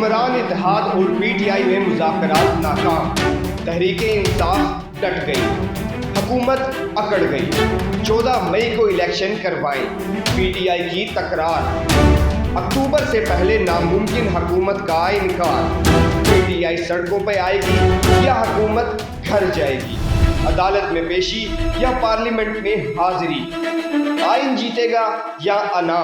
حکمران اتحاد اور پی ٹی آئی میں مذاکرات ناکام، تحریک انصاف ڈٹ گئی، حکومت اکڑ گئی، 14 مئی کو الیکشن کروائیں، پی ٹی آئی کی تکرار، اکتوبر سے پہلے ناممکن حکومت کا انکار، پی ٹی آئی سڑکوں پہ آئے گی یا حکومت گھر جائے گی، عدالت میں پیشی یا پارلیمنٹ میں حاضری، آئین جیتے گا یا انا۔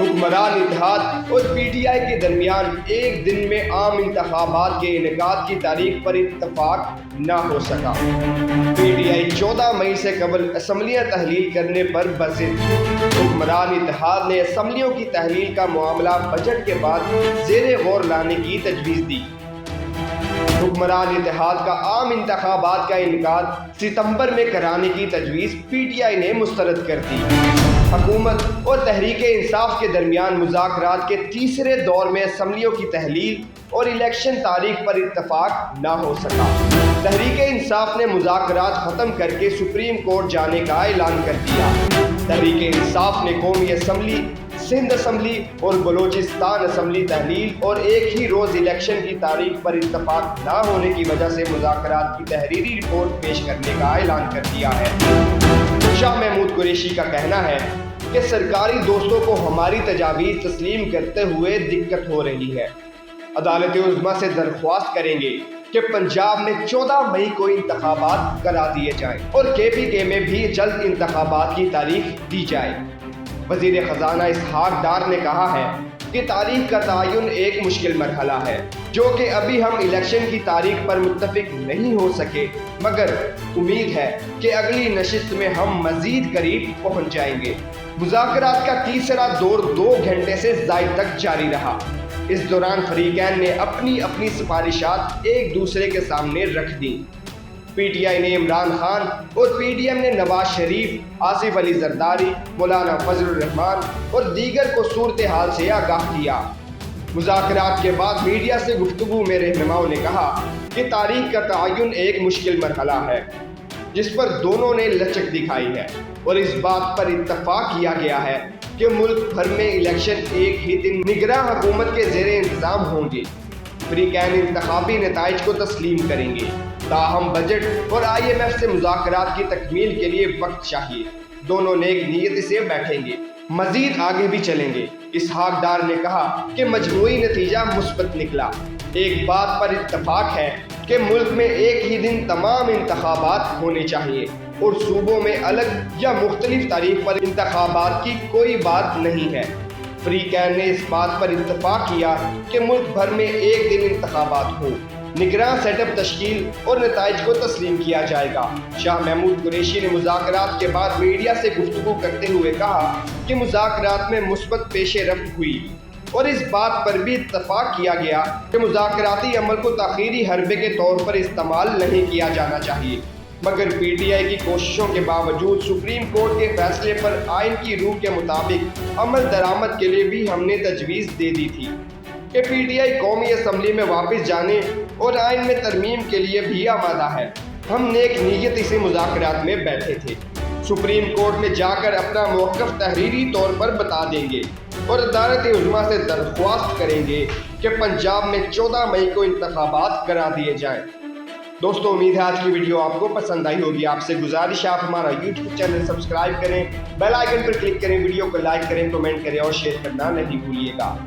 حکمران اتحاد اور پی ٹی آئی کے درمیان ایک دن میں عام انتخابات کے انعقاد کی تاریخ پر اتفاق نہ ہو سکا۔ پی ٹی آئی 14 مئی سے قبل اسمبلیاں تحلیل کرنے پر بضد، حکمران اتحاد نے اسمبلیوں کی تحلیل کا معاملہ بجٹ کے بعد زیر غور لانے کی تجویز دی۔ حکمران اتحاد کا عام انتخابات کا انعقاد ستمبر میں کرانے کی تجویز پی ٹی آئی نے مسترد کر دی۔ حکومت اور تحریک انصاف کے درمیان مذاکرات کے تیسرے دور میں اسمبلیوں کی تحلیل اور الیکشن تاریخ پر اتفاق نہ ہو سکا۔ تحریک انصاف نے مذاکرات ختم کر کے سپریم کورٹ جانے کا اعلان کر دیا۔ تحریک انصاف نے قومی اسمبلی، سندھ اسمبلی اور بلوچستان اسمبلی تحلیل اور ایک ہی روز الیکشن کی تاریخ پر اتفاق نہ ہونے کی وجہ سے مذاکرات کی تحریری رپورٹ پیش کرنے کا اعلان کر دیا ہے۔ شاہ محمود قریشی کا کہنا ہے کہ سرکاری دوستوں کو ہماری تجاویز تسلیم کرتے ہوئے دقت ہو رہی ہے۔ عدالت عظمیٰ سے درخواست کریں گے کہ پنجاب میں 14 مئی کو انتخابات کرا دیے جائیں اور کے پی کے میں بھی جلد انتخابات کی تاریخ دی جائے۔ وزیر خزانہ اسحاق ڈار نے کہا ہے کہ تاریخ کا تعین ایک مشکل مرحلہ ہے، جو کہ ابھی ہم الیکشن کی تاریخ پر متفق نہیں ہو سکے، مگر امید ہے کہ اگلی نشست میں ہم مزید قریب پہنچ جائیں گے۔ مذاکرات کا تیسرا دور 2 گھنٹے سے زائد تک جاری رہا۔ اس دوران فریقین نے اپنی اپنی سفارشات ایک دوسرے کے سامنے رکھ دیں۔ پی ٹی آئی نے عمران خان اور پی ڈی ایم نے نواز شریف، آصف علی زرداری، مولانا فضل الرحمان اور دیگر کو صورتحال سے آگاہ کیا۔ مذاکرات کے بعد میڈیا سے گفتگو میں رہنماؤں نے کہا کہ تاریخ کا تعین ایک مشکل مرحلہ ہے، جس پر دونوں نے لچک دکھائی ہے، اور اس بات پر اتفاق کیا گیا ہے کہ ملک بھر میں الیکشن ایک ہی دن نگراں حکومت کے زیر انتظام ہوں گے۔ فریقین انتخابی نتائج کو تسلیم کریں گے، تاہم بجٹ اور آئی ایم ایف سے مذاکرات کی تکمیل کے لیے وقت چاہیے۔ دونوں نیک نیت سے بیٹھیں گے، مزید آگے بھی چلیں گے۔ اسحاق ڈار نے کہا کہ مجموعی نتیجہ مثبت نکلا۔ ایک بات پر اتفاق ہے کہ ملک میں ایک ہی دن تمام انتخابات ہونے چاہیے اور صوبوں میں الگ یا مختلف تاریخ پر انتخابات کی کوئی بات نہیں ہے۔ فریقین نے اس بات پر اتفاق کیا کہ ملک بھر میں ایک دن انتخابات ہوں، نگراں سیٹ اپ تشکیل اور نتائج کو تسلیم کیا جائے گا۔ شاہ محمود قریشی نے مذاکرات کے بعد میڈیا سے گفتگو کرتے ہوئے کہا کہ مذاکرات میں مثبت پیش رفت ہوئی اور اس بات پر بھی اتفاق کیا گیا کہ مذاکراتی عمل کو تاخیری حربے کے طور پر استعمال نہیں کیا جانا چاہیے، مگر پی ٹی آئی کی کوششوں کے باوجود سپریم کورٹ کے فیصلے پر آئین کی روح کے مطابق عمل درآمد کے لیے بھی ہم نے تجویز دے دی تھی کہ پی ٹی آئی قومی اسمبلی میں واپس جانے اور آئین میں ترمیم کے لیے بھی آمادہ ہے۔ ہم نیک نیت سے مذاکرات میں بیٹھے تھے، سپریم کورٹ میں جا کر اپنا موقف تحریری طور پر بتا دیں گے اور عدالت عظمیٰ سے درخواست کریں گے کہ پنجاب میں 14 مئی کو انتخابات کرا دیے جائیں۔ دوستو، امید ہے آج کی ویڈیو آپ کو پسند آئی ہوگی۔ آپ سے گزارش ہے آپ ہمارا یوٹیوب چینل سبسکرائب کریں، بیل آئیکن پر کلک کریں، ویڈیو کو لائک کریں، کمنٹ کریں اور شیئر کرنا نہیں بھولیے گا۔